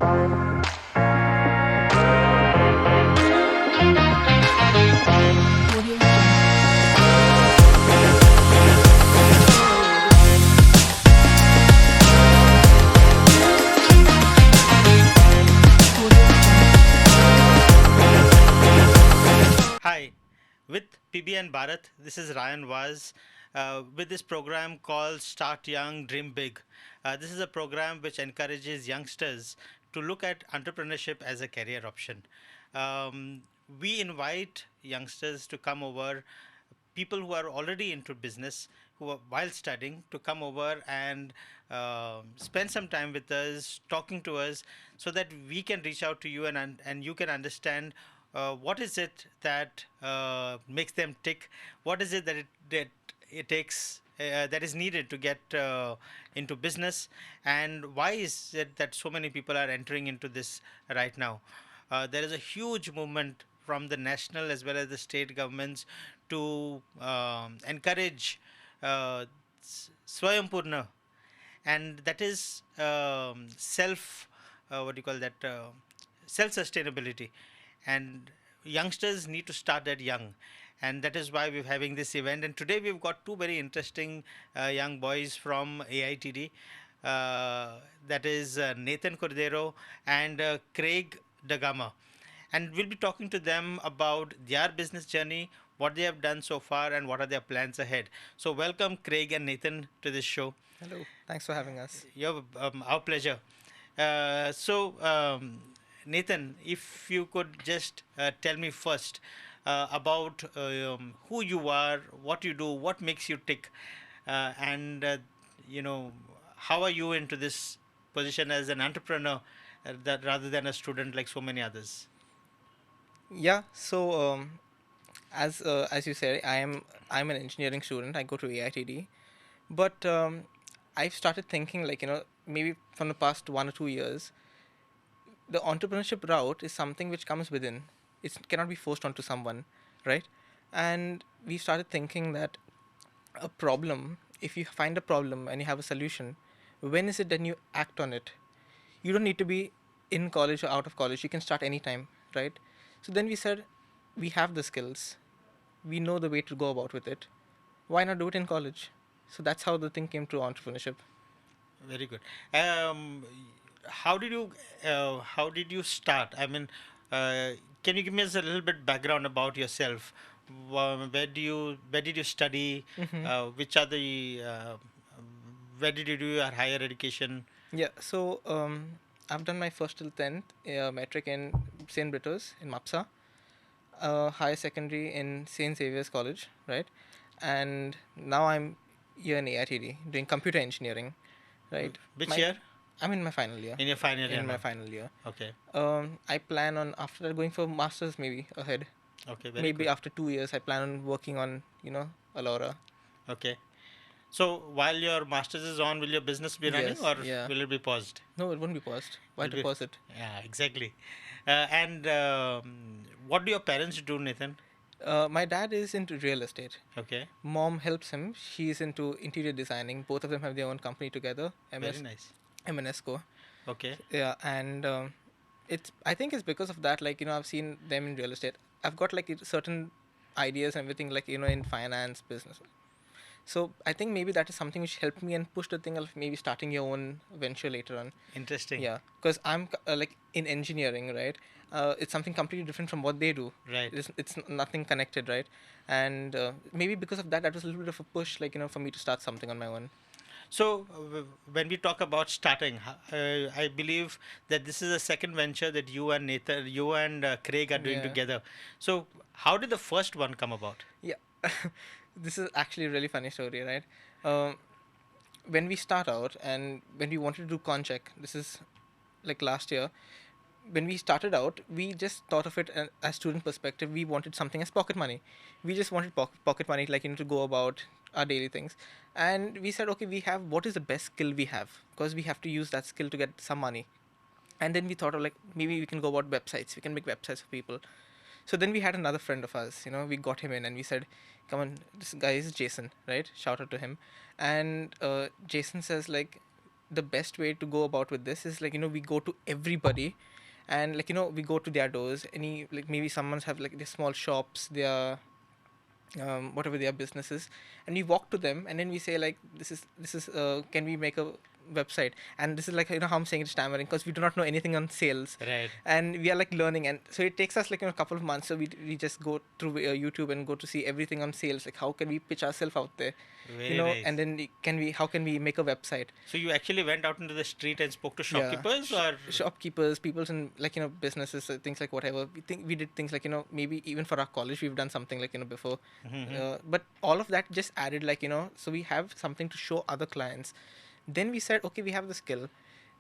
Hi, with PBN Bharat, this is Ryan Vaz with this program called Start Young, Dream Big. This is a program which encourages youngsters to look at entrepreneurship as a career option. Um, we invite youngsters to come over, people who are already into business, who are while studying, to come over and spend some time with us, talking to us, so that we can reach out to you and you can understand what is it that makes them tick, what is it that it takes that is needed to get into business, and why is it that so many people are entering into this right now. There is a huge movement from the national as well as the state governments to encourage Swayampurna, and that is what do you call that, self sustainability, and youngsters need to start that young, and that is why we're having this event. And today we've got two very interesting young boys from AITD, that is Nathan Cordeiro and Craig DaGama, and we'll be talking to them about their business journey, what they have done so far, and what are their plans ahead. So welcome Craig and Nathan to this show. Hello, thanks for having us. Our pleasure. Nathan, if you could just tell me first about who you are, what you do, what makes you tick, and you know, how are you into this position as an entrepreneur, that rather than a student like so many others. Yeah, so as you said, I'm an engineering student. I go to AITD, but I've started thinking maybe from the past 1 or 2 years, the entrepreneurship route is something which comes within. It cannot be forced onto someone, right? And we started thinking that a problem, if you find a problem and you have a solution, when is it then you act on it? You don't need to be in college or out of college. You can start anytime, right? So then we said, we have the skills, we know the way to go about with it. Why not do it in college? So that's how the thing came to entrepreneurship. Very good. Um, how did you start? I mean, uh, can you give me us a little bit background about yourself? Where did you study? Hmm. Which are the where did you do your higher education? Yeah, so I've done my first till 10th metric in St. Britos in Mapsa, higher secondary in St. Xavier's College, right? And now I'm here in AITD doing computer engineering, right? Which My year? I'm in my final year. In your final year In my now. final year. Okay. I plan on after that going for masters maybe ahead. Okay. Very Maybe good. after 2 years, I plan on working on Alora. Okay. So while your masters is on, will your business be running Yes, or yeah. will it be paused? No, it won't be paused. Why Will to be. pause it? Yeah, exactly. And what do your parents do, Nathan? My dad is into real estate. Okay. Mom helps him. She's into interior designing. Both of them have their own company together. Very nice. MNSco. Okay. Yeah, and it's I think it's because of that. I've seen them in real estate. I've got certain ideas and everything in finance business. So I think maybe that is something which helped me and pushed the thing of maybe starting your own venture later on. Interesting. Yeah, because I'm in engineering, right? It's something completely different from what they do. Right. It's nothing connected, right? And maybe because of that, that was a little bit of a push, for me to start something on my own. So, when we talk about starting, I believe that this is a second venture that you and Craig are doing Yeah. together. So, how did the first one come about? Yeah, this is actually a really funny story, right? Um, when we start out and when we wanted to do concheck, this is like last year. When we started out, we just thought of it as student perspective. We wanted something as pocket money. We just wanted pocket money, to go about our daily things. And we said, okay, we have what is the best skill we have, because we have to use that skill to get some money. And then we thought of maybe we can go about websites. We can make websites for people. So then we had another friend of ours, we got him in and we said, come on, this guy is Jason, right? Shout out to him. And Jason says, the best way to go about with this is like, we go to everybody, and like, we go to their doors. Any, like, maybe someone's have like their small shops, their whatever their businesses, and we walk to them, and then we say like, this is can we make a website? And this is like, how I'm saying it, stammering, because we do not know anything on sales, Right. and we are like learning. And so it takes us like, a couple of months. So we just go through YouTube and go to see everything on sales, like how can we pitch ourselves out there, Very nice. and then how can we make a website. So you actually went out into the street and spoke to Yeah, shopkeepers, or shopkeepers, people in like, businesses, things like whatever. We did things like, maybe even for our college we've done something like, before. But all of that just added like, so we have something to show other clients. Then we said, okay, we have the skill,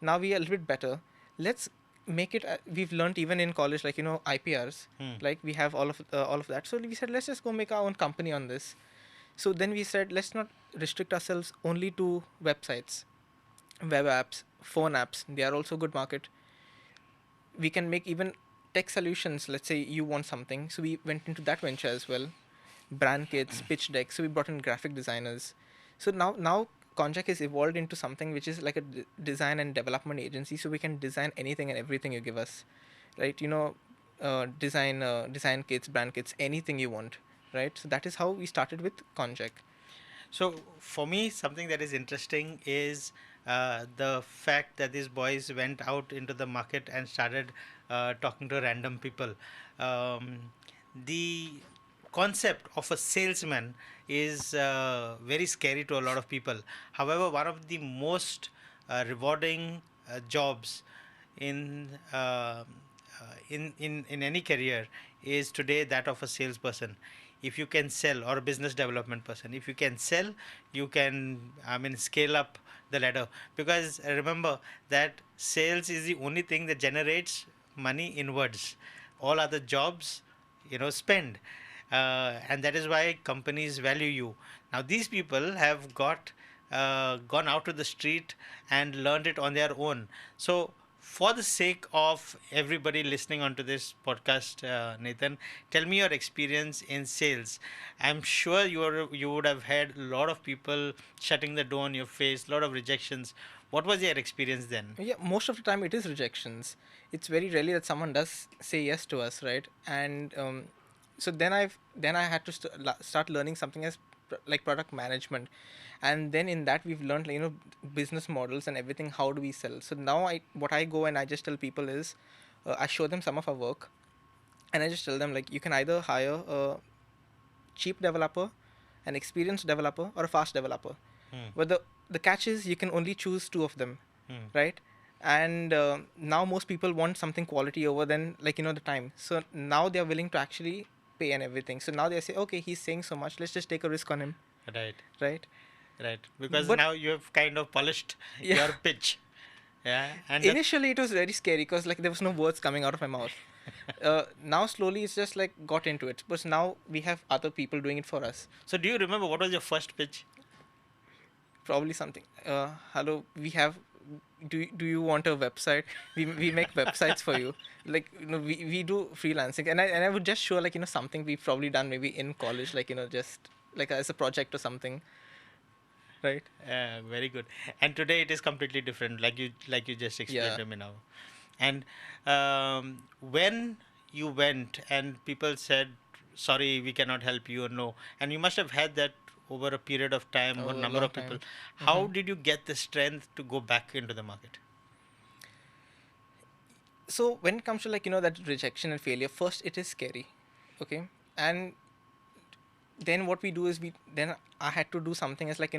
now we are a little bit better, let's make it. We've learned even in college, like, IPRs, like we have all of that. So we said, let's just go make our own company on this. So then we said, let's not restrict ourselves only to websites, web apps, phone apps. They are also good market. We can make even tech solutions. Let's say you want something, so we went into that venture as well. Brand kits, pitch decks. So we brought in graphic designers. So now Conjack has evolved into something which is like a design and development agency. So we can design anything and everything you give us, right? Design kits, brand kits, anything you want, right? So that is how we started with Conjack. so for me, something that is interesting is the fact that these boys went out into the market and started talking to random people. Um, the concept of a salesman is very scary to a lot of people. However, one of the most rewarding jobs in in any career is today that of a salesperson. If you can sell, or a business development person, if you can sell, you can, I mean, scale up the ladder. Because remember that sales is the only thing that generates money inwards. All other jobs, spend, and that is why companies value you. Now these people have gone out to the street and learned it on their own. So for the sake of everybody listening onto this podcast, Nathan, tell me your experience in sales. I'm sure you would have had a lot of people shutting the door on your face, a lot of rejections. What was your experience then? Yeah, most of the time it is rejections. It's very rarely that someone does say yes to us, right? And so then I had to start learning something as like product management, and then in that we've learned like, business models and everything. How do we sell? So now what I go and I just tell people is, I show them some of our work, and I just tell them like, you can either hire a cheap developer, an experienced developer, or a fast developer. But the catch is you can only choose two of them, right? And now most people want something quality over than like, the time. So now they are willing to actually pay and everything. So now they say, okay, he's saying so much, let's just take a risk on him, Right, right? right. Because But now you have kind of polished yeah, your pitch. Yeah, and initially it was very scary because like there was no words coming out of my mouth. Now slowly it's just like got into it. But now we have other people doing it for us. so do you remember what was your first pitch? Probably something. Hello, we have. Do you want a website? We make websites for you. Like, we do freelancing, and I would just show like, something we've probably done maybe in college, like, just like as a project or something, right? Very good. And today it is completely different, like you just explained Yeah. to me now. And when you went and people said, "Sorry, we cannot help you," or no, and you must have had that over a period of time or Over a number long of people. time. How did you get the strength to go back into the market? So when it comes to like, that rejection and failure, first it is scary, okay, and then what we do is then I had to do something as like,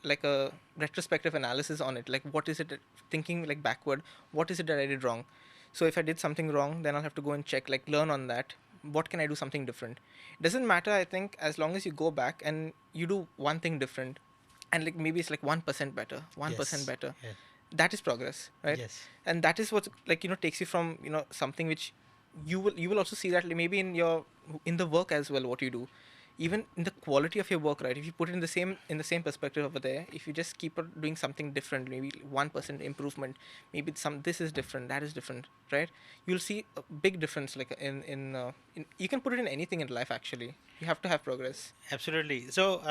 like a retrospective analysis on it. Like, what is it thinking like backward? What is it that I did wrong? So if I did something wrong, then I'll have to go and check, like learn on that. What can I do something different? It doesn't matter, I think, as long as you go back and you do one thing different, and like maybe it's like 1% better, 1% Yes. better. Yeah. That is progress, right? Yes. And that is what like, takes you from, something which you will also see that like, maybe in the work as well, what you do, even in the quality of your work, right? If you put it in the same perspective over there, if you just keep on doing something different, maybe 1% improvement, maybe this is different, that is different, right? You'll see a big difference, like in you can put it in anything in life. Actually, you have to have progress. Absolutely. So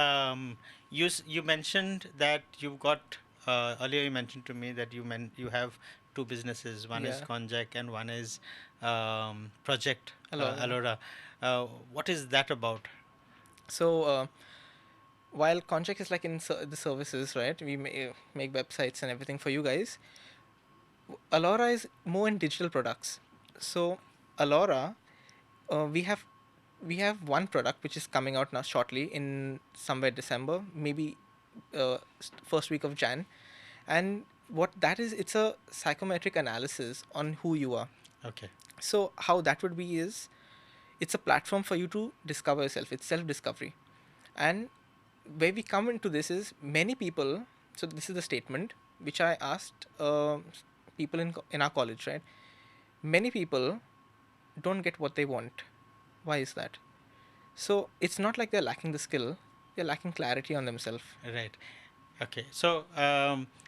you mentioned that you got earlier you mentioned to me that you have two businesses. One is Yeah. Konjac and one is Project Alora. Alora. What is that about? So while Concheck is like in the services, right? We make websites and everything for you guys. Alora is more in digital products. So Alora, we have one product which is coming out now shortly in somewhere December, maybe first week of Jan, and what that is, it's a psychometric analysis on who you are. Okay. So how that would be is, it's a platform for you to discover yourself. It's self discovery, and where we come into this is many people. So this is the statement which I asked people in our college, right? Many people don't get what they want. Why is that? So it's not like they're lacking the skill, they're lacking clarity on themselves. Right. Okay. So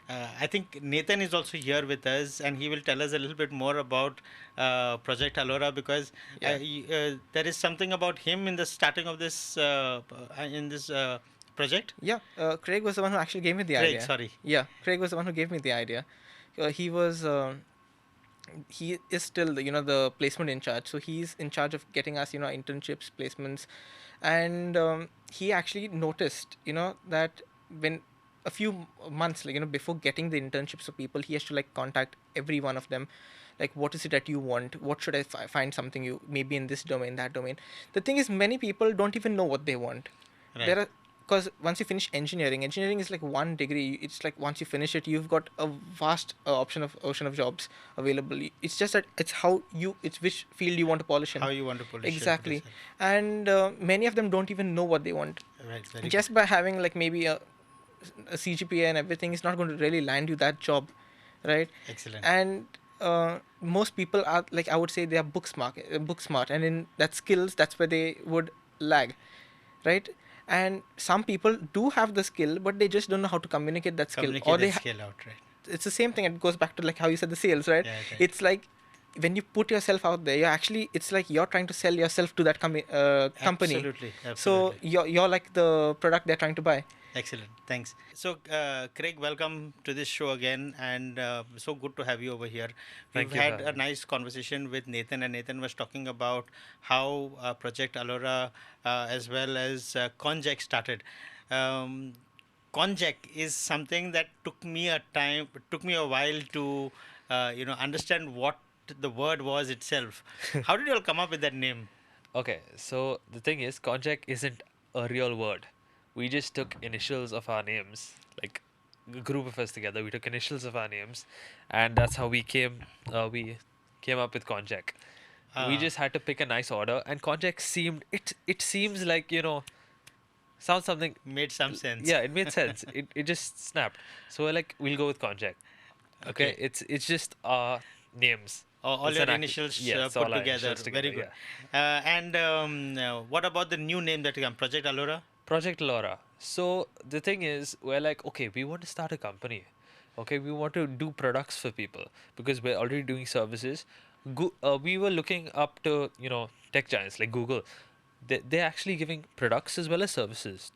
I think Nathan is also here with us, and he will tell us a little bit more about Project Alora, because Yeah. there is something about him in the starting of this in this project. Yeah, Craig was the one who actually gave me the Craig, idea. sorry. Yeah, Craig was the one who gave me the idea. He was he is still the placement in charge, so he's in charge of getting us internships, placements, and he actually noticed that when a few months, like before getting the internships of people, he has to like contact every one of them, like, what is it that you want, what should I find something you maybe in this domain, that domain. The thing is, many people don't even know what they want. Right. There are, because once you finish engineering is like one degree. It's like once you finish it, you've got a vast ocean of jobs available. It's just that it's which field you want to polish in. How you want to polish Exactly. yourself. And many of them don't even know what they want. Right. Very Just by having like maybe a CGPA and everything is not going to really land you that job, right? good. Excellent. And most people are, like, I would say, they are book smart, and in that skills, that's where they would lag, right? And some people do have the skill, but they just don't know how to communicate that skill, Communicate or that skill out. Right. it's the same thing. It goes back to like how you said the sales, right? Yeah. Right. It's like when you put yourself out there, it's like you're trying to sell yourself to that company. Absolutely. So Absolutely. you're like the product they're trying to buy. Excellent. Thanks. So, Craig, welcome to this show again, and so good to have you over here. We've Thank you for had a having me. nice conversation with Nathan, and Nathan was talking about how Project Alora as well as Konjac started. Um, Konjac is something that took me a while to understand what the word was itself. How did you all come up with that name? Okay, so the thing is, Konjac isn't a real word. We just took initials of our names, like a group of us together. We took initials of our names, and that's how we came up with Konjac. We Uh, just had to pick a nice order, and Konjac seemed it seems like sounds something. Made some sense. Yeah, it made sense. It just snapped. So we're like, we'll go with Konjac. Okay, Okay. it's just our names. All It's your an initials yes, put all our together. initials Very together. good. Yeah. And what about the new name that came? Project Alora? Project Laura. So the thing is, we're like, okay, we want to start a company. Okay, we want to do products for people because we're already doing services. We were looking up to tech giants like Google. They're actually giving products as well as services,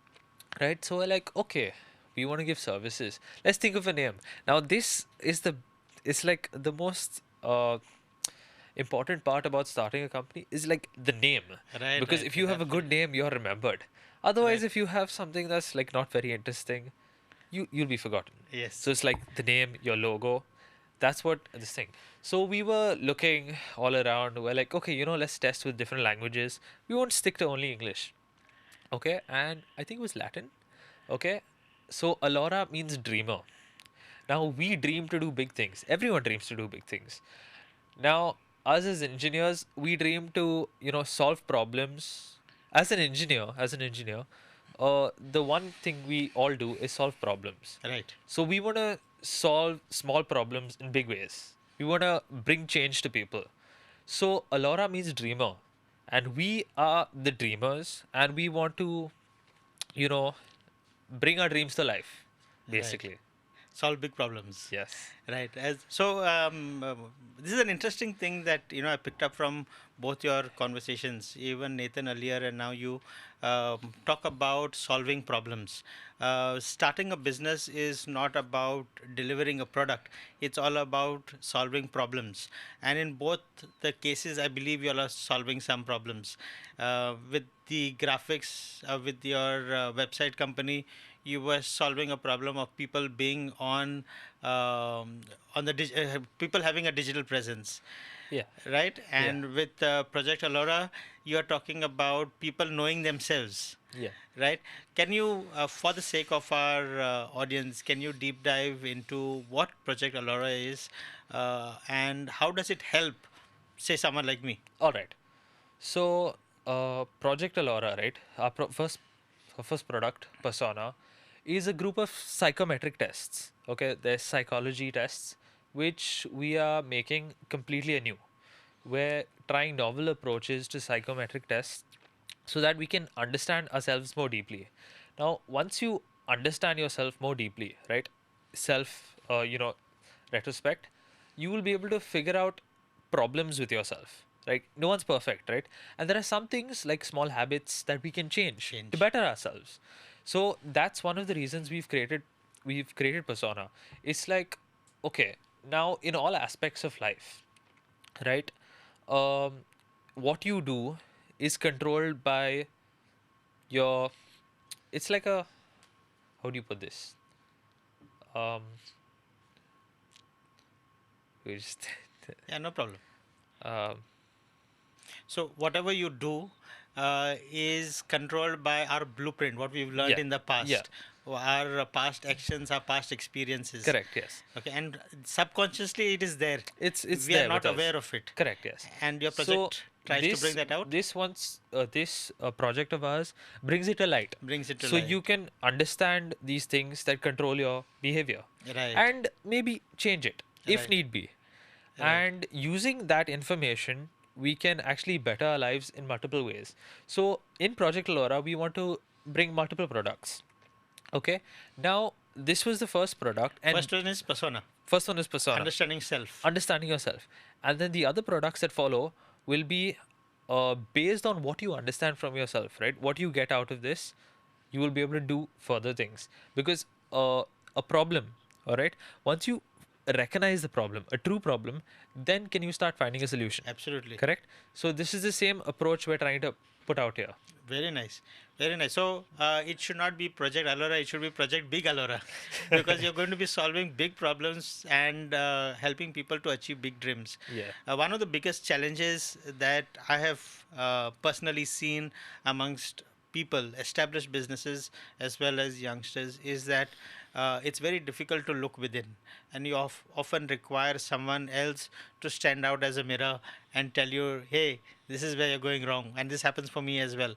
right? So we're like, okay, we want to give services. Let's think of a name. Now this is it's like the most important part about starting a company is like the name, Right, because right, if you right, have a good absolutely. name, you're remembered. Otherwise, Right. if you have something that's like not very interesting, you'll be forgotten. Yes. So it's like the name, your logo, that's what this thing. So we were looking all around. We're like, okay, let's test with different languages. We won't stick to only English. Okay, and I think it was Latin. Okay, so Alora means dreamer. Now we dream to do big things. Everyone dreams to do big things. Now, us as engineers, we dream to, solve problems. As an engineer, the one thing we all do is solve problems. Right. So we want to solve small problems in big ways. We want to bring change to people. So Alora means dreamer, and we are the dreamers, and we want to, you know, bring our dreams to life, Right. basically. solve big problems. Yes. Right. This is an interesting thing that I picked up from both your conversations. Even Nathan earlier, and now you talk about solving problems. Starting a business is not about delivering a product; it's all about solving problems. And in both the cases, I believe you all are solving some problems. With the graphics, with your website company, you were solving a problem of people being on the people having a digital presence, Yeah. right? Yeah. And with Project Alora, you are talking about people knowing themselves, Yeah. right? Can you, for the sake of our audience, can you deep dive into what Project Alora is, and how does it help, say, someone like me? All right. So, Project Alora, right? Our first product, Persona, is a group of psychometric tests. Okay, there's psychology tests, which we are making completely anew. We're trying novel approaches to psychometric tests so that we can understand ourselves more deeply. Now, once you understand yourself more deeply, right? Self, retrospect, you will be able to figure out problems with yourself, right? No one's perfect, right? And there are some things like small habits that we can change to Change. better ourselves. So that's one of the reasons we've created Persona. It's like, okay, now in all aspects of life, right? Um, what you do is controlled by your. It's like a. How do you put this? Um, we just. Yeah, no problem. um, So whatever you do is controlled by our blueprint, what we've learned yeah. in the Yeah. past, or our past actions, our past experiences. Correct. Yes. Okay, and subconsciously it is there. It's We are there not with us. aware of it, Correct. Yes. and your So project tries to bring that out, this project of ours brings it to light, brings it to so you light. can understand these things that control your behavior, Right, and maybe change it if right, need be. right. And using that information, we can actually better our lives in multiple ways. So in Project Laura, we want to bring multiple products. Okay. Now this was the first product, and First one is persona, first one is Persona, understanding self. understanding yourself, and then the other products that follow will be based on what you understand from yourself, right? What you get out of this, you will be able to do further things, because a problem, all right, once you recognize the problem, a true problem, then can you start finding a solution. Absolutely. Correct. So this is the same approach we're trying to put out here. Very nice. Very nice. So it should not be Project Alora, it should be Project Big Alora because you're going to be solving big problems and helping people to achieve big dreams. Yeah. One of the biggest challenges that I have personally seen amongst people, established businesses as well as youngsters, is that it's very difficult to look within, and you often require someone else to stand out as a mirror and tell you, hey, this is where you're going wrong. And this happens for me as well.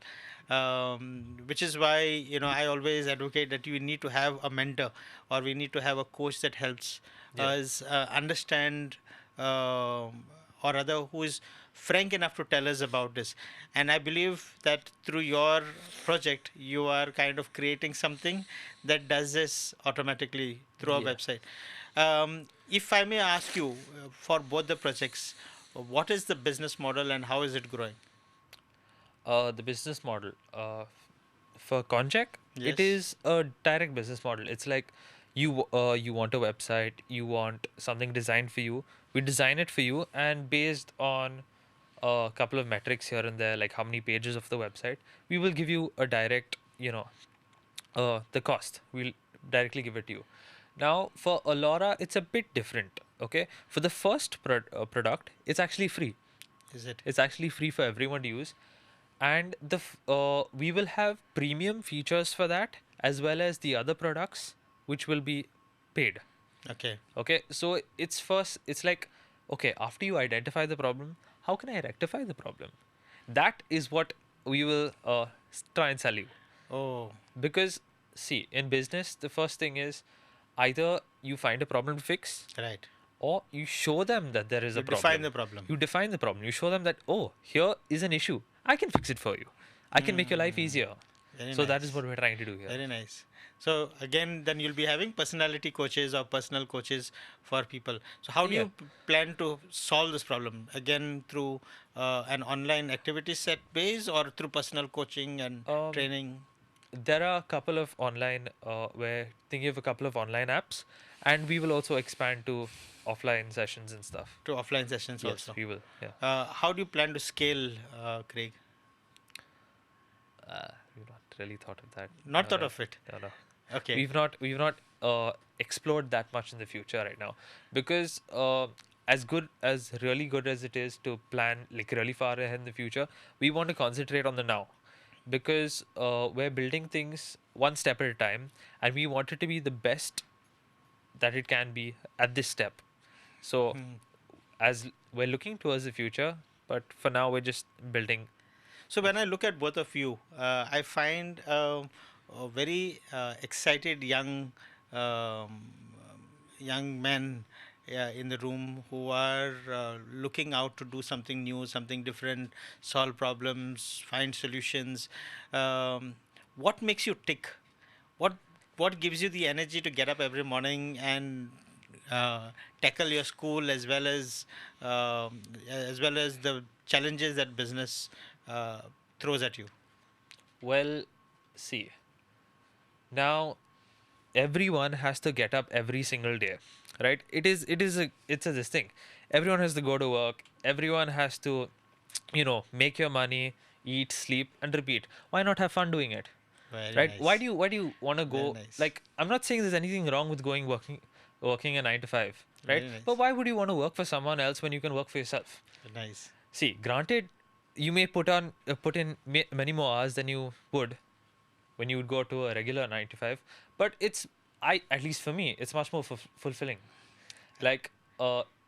Which is why I always advocate that you need to have a mentor, or we need to have a coach that helps Yeah. us understand, or rather who is frank enough to tell us about this. And I believe that through your project you are kind of creating something that does this automatically through our Yeah. website. If I may ask you, for both the projects, what is the business model and how is it growing? The business model for Conjack, Yes. it is a direct business model. It's like you want a website, you want something designed for you. We design it for you, and based on a couple of metrics here and there, like how many pages of the website, we will give you a direct, the cost. We'll directly give it to you. Now for Alora, it's a bit different. Okay, for the first product, it's actually free. Is it? It's actually free for everyone to use, and we will have premium features for that, as well as the other products which will be paid. Okay. Okay, so it's like, okay, after you identify the problem, how can I rectify the problem? That is what we will try and sell you. Oh, Because see, in business, the first thing is either you find a problem to fix, right. or you show them that there is You a problem. define the problem. You define the problem. You show them that, oh, here is an issue. I can fix it for you. I can make your life easier. Very So that is nice. what we're trying to do here. Very nice. So again, then you'll be having personality coaches or personal coaches for people. So how do Yeah. you plan to solve this problem? Again, through an online activity set base or through personal coaching and Um, training there are a couple of online, we're thinking of a couple of online apps, and we will also expand to offline sessions and stuff. to offline sessions Yes, also? we will. Yeah. How do you plan to scale, Craig? We've not really thought of that. Not thought of it. No, no. Okay. We've not explored that much in the future right now, because as really good as it is to plan like really far ahead in the future, we want to concentrate on the now, because we're building things one step at a time, and we want it to be the best that it can be at this step. So Hmm. as we're looking towards the future, but for now we're just building. So when I look at both of you, I find a very excited um, young men in the room who are looking out to do something new, something different, solve problems, find solutions. Um, what makes you tick? What what gives you the energy to get up every morning and uh, tackle your school as well as the challenges that business uh, throws at you? Well, see, now everyone has to get up every single day, right? It's a this thing. Everyone has to go to work. Everyone has to, make your money, eat, sleep, and repeat. Why not have fun doing it, Very right? Why nice. do you why do you want to Very go? nice. Like, I'm not saying there's anything wrong with working a 9 to 5, right? Very But nice. why would you want to work for someone else when you can work for yourself? Nice. See, granted, you may put in many more hours than you would when you would go to a regular 9 to 5, but I at least for me, it's much more fulfilling. Like,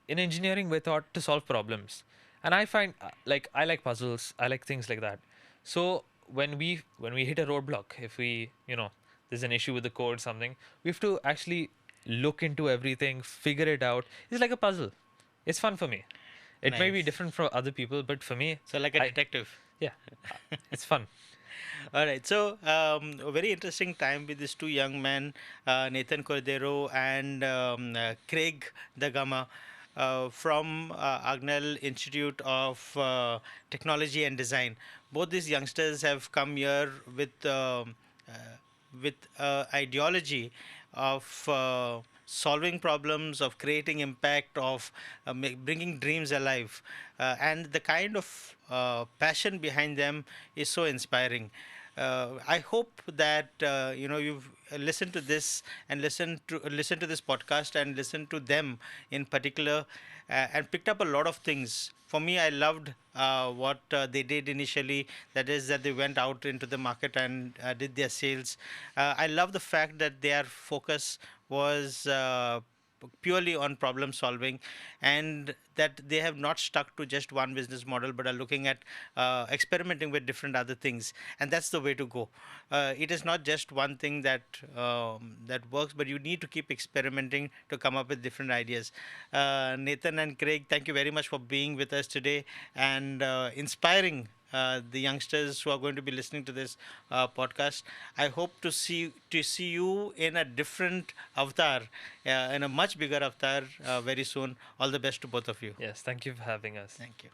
in engineering, we're taught to solve problems, and I find like I like puzzles, I like things like that. So when we hit a roadblock, if we there's an issue with the code, something, we have to actually look into everything, figure it out. It's like a puzzle. It's fun for me. It may be Nice. different for other people, but for me, So like a I detective. yeah, it's fun. All right. So, a very interesting time with these two young men, Nathan Cordeiro and Craig DaGama, from Agnel Institute of Technology and Design. Both these youngsters have come here uh, with ideology of solving problems, of creating impact, of bringing dreams alive, and the kind of passion behind them is so inspiring. I hope that you've listened to this and listen to this podcast and listen to them in particular, and picked up a lot of things. For me, I loved what they did initially. That is, that they went out into the market and did their sales. I love the fact that their focus was purely on problem solving, and that they have not stuck to just one business model but are looking at experimenting with different other things, and that's the way to go. It is not just one thing that works, but you need to keep experimenting to come up with different ideas. Nathan and Craig, thank you very much for being with us today and inspiring the youngsters who are going to be listening to this podcast. I hope to see you in a different avatar, in a much bigger avatar very soon. All the best to both of you. Yes, thank you for having us. Thank you.